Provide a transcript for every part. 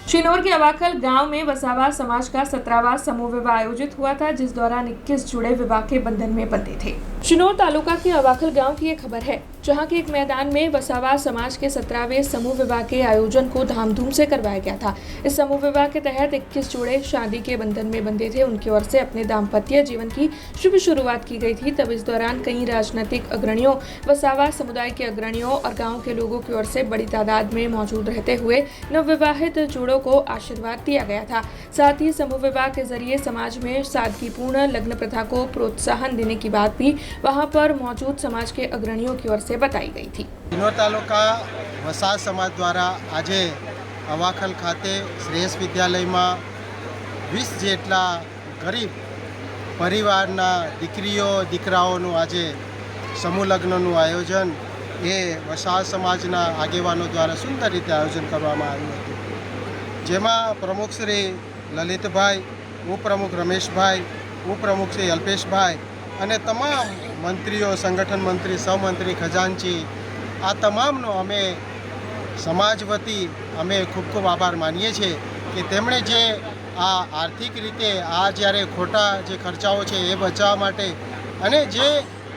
शिनोर के अवाखल गांव में वसावा समाज का 17वां समूह विवाह आयोजित हुआ था, जिस दौरान 21 जुड़े विवाह के बंधन में बंधे थे। शिनोर तालुका के अवाखल गांव की एक खबर है, जहां के एक मैदान में वसावा समाज के 17वें समूह विवाह के आयोजन को धामधूम से करवाया गया था। इस समूह विवाह के तहत 21 जोड़े शादी के बंधन में बंधे थे। उनकी ओर से अपने दाम्पत्य जीवन की शुभ शुरुआत की गई थी। तब इस दौरान कई राजनीतिक अग्रणियों, वसावा समुदाय के अग्रणियों और गाँव के लोगों की ओर से बड़ी तादाद में मौजूद रहते हुए नवविवाहित जोड़ों को आशीर्वाद दिया गया था। साथ ही समूह विवाह के जरिए समाज में सादगीपूर्ण लग्न प्रथा को प्रोत्साहन देने की बात भी वहां पर मौजूद समाज के अग्रणियों की ओर से बताई गई थी। शिनोर तालुका वसावा समाज द्वारा आज अवाखल खाते श्रेयस विद्यालय में 20 जेटला गरीब परिवारना दीकरीओ दीकराओनुं आज समूह लग्ननुं आयोजन ए वसावा समाजना आगेवानो द्वारा सुंदर रीते आयोजन करवामां आव्युं हतुं, जेमां प्रमुख श्री ललितभाई, उपप्रमुख रमेशभाई, उपप्रमुख श्री अल्पेशभाई અને તમામ મંત્રીઓ, સંગઠન મંત્રી, સહમંત્રી, ખજાનચી આ તમામનો અમે સમાજ વતી અમે ખૂબ ખૂબ આભાર માનીએ છીએ કે તેમણે જે આ આર્થિક રીતે આ જ્યારે ખોટા જે ખર્ચાઓ છે એ બચાવવા માટે અને જે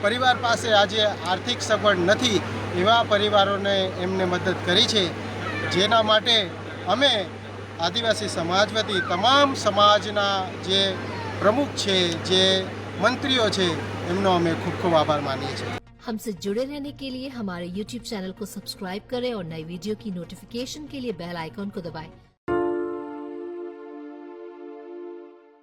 પરિવાર પાસે આજે આર્થિક સગવડ નથી એવા પરિવારોને એમને મદદ કરી છે, જેના માટે અમે આદિવાસી સમાજ વતી તમામ સમાજના જે પ્રમુખ છે, જે मंत्रियों छे एमनो हमें खूब खूब आभार मानिए छे। हमसे जुड़े रहने के लिए हमारे YouTube चैनल को सब्सक्राइब करें और नई वीडियो की नोटिफिकेशन के लिए बेल आइकॉन को दबाएं।